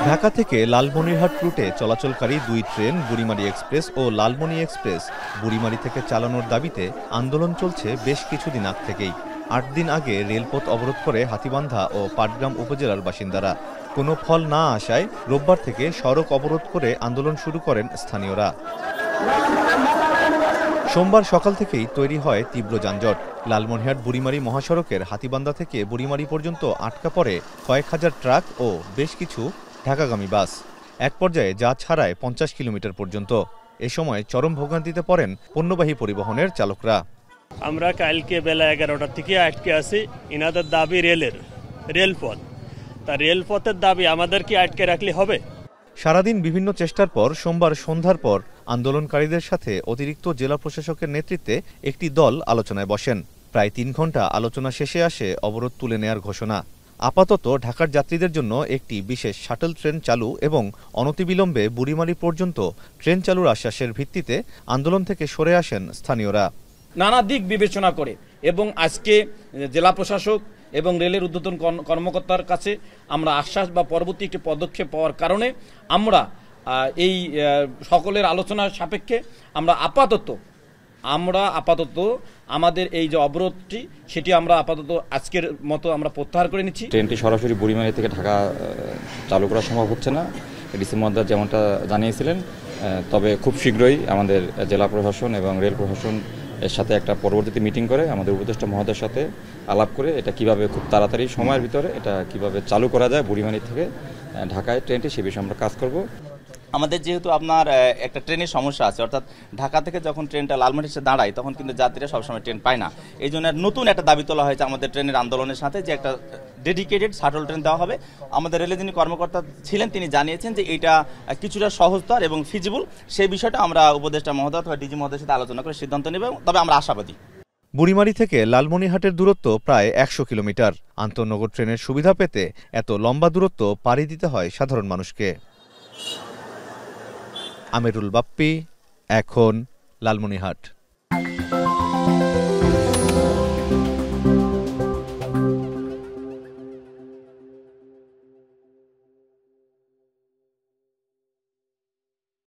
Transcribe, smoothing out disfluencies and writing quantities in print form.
ঢাকা থেকে লালমনিরহাট রুটে চলাচলকারী দুই ট্রেন বুড়িমারি এক্সপ্রেস ও লালমনি এক্সপ্রেস বুড়িমারি থেকে চালানোর দাবিতে আন্দোলন চলছে বেশ কিছুদিন আগ থেকেই। ৮ দিন আগে রেলপথ অবরোধ করে হাতীবান্ধা ও পাটগ্রাম উপজেলার বাসিন্দারা। কোনো ফল না আসায় রোববার থেকে সড়ক অবরোধ করে আন্দোলন শুরু করেন স্থানীয়রা। সোমবার সকাল থেকেই তৈরি হয় তীব্র যানজট। লালমনিরহাট বুড়িমারি মহাসড়কের হাতীবান্ধা থেকে বুড়িমারি পর্যন্ত আটকা পড়ে কয়েক হাজার ট্রাক ও বেশ কিছু ঢাকাগামী বাস। এক পর্যায়ে যা ছাড়ায় ৫০ কিলোমিটার পর্যন্ত। এ সময় চরম ভোগান্তিতে পড়েন পণ্যবাহী পরিবহনের চালকরা। আমরা কালকে বেলা ১১টার থেকে আটকে আছি। ইনাদের দাবি রেলপথ। তা রেলপথের দাবি আমাদেরকে আটকে রাখলে হবে? সারাদিন বিভিন্ন চেষ্টার পর সোমবার সন্ধ্যার পর আন্দোলনকারীদের সাথে অতিরিক্ত জেলা প্রশাসকের নেতৃত্বে একটি দল আলোচনায় বসেন। প্রায় ৩ ঘণ্টা আলোচনা শেষে আসে অবরোধ তুলে নেয়ার ঘোষণা। আপাতত ঢাকার যাত্রীদের জন্য একটি বিশেষ শাটল ট্রেন চালু এবং অনতিবিলম্বে বুড়িমারি পর্যন্ত ট্রেন চালুর আশ্বাসের ভিত্তিতে আন্দোলন থেকে সরে আসেন স্থানীয়রা। নানা দিক বিবেচনা করে এবং আজকে জেলা প্রশাসক এবং রেলের ঊর্ধ্বতন কর্মকর্তার কাছে আমরা আশ্বাস বা পরবর্তী একটি পদক্ষেপ পাওয়ার কারণে আমরা এই সকলের আলোচনার সাপেক্ষে আমরা আপাতত আমাদের এই যে অবরোধটি সেটি আমরা আপাতত আজকের মতো আমরা প্রত্যাহার করে নিচ্ছি। ট্রেনটি সরাসরি বুড়িমারি থেকে ঢাকা চালু করা সম্ভব হচ্ছে না, ডিসি মহোদয় যেমনটা জানিয়েছিলেন। তবে খুব শীঘ্রই আমাদের জেলা প্রশাসন এবং রেল প্রশাসন এর সাথে একটা পরবর্তীতে মিটিং করে আমাদের উপদেষ্টা মহোদয়ের সাথে আলাপ করে এটা কিভাবে খুব তাড়াতাড়ি সময়ের ভিতরে এটা কিভাবে চালু করা যায় বুড়িমারি থেকে ঢাকায় ট্রেনটি, সে বিষয়ে আমরা কাজ করব। আমাদের যেহেতু আপনার একটা ট্রেনের সমস্যা আছে, অর্থাৎ ঢাকা থেকে যখন ট্রেনটা লালমনিরহাটে এসে দাঁড়ায় তখন কিন্তু যাত্রীরা সবসময় ট্রেন পায় না। এই জন্য নতুন একটা দাবি তোলা হয়েছে আমাদের ট্রেনের আন্দোলনের সাথে যে একটা ডেডিকেটেড শাটল ট্রেন দেওয়া হবে। আমাদের রেলের যিনি কর্মকর্তা ছিলেন তিনি জানিয়েছেন যে এটা কিছুটা সহজতর এবং ফিজিবল। সেই বিষয়টা আমরা উপদেষ্টা মহোদয় অথবা ডিজি মহোদয়ের সাথে আলোচনা করে সিদ্ধান্ত নেব, তবে আমরা আশাবাদী। বুড়িমারি থেকে লালমনিরহাটের দূরত্ব প্রায় ১০০ কিলোমিটার। আন্তঃনগর ট্রেনের সুবিধা পেতে এত লম্বা দূরত্ব পাড়ি দিতে হয় সাধারণ মানুষকে। আমিরুল বাপ্পি, এখন লালমনিরহাট।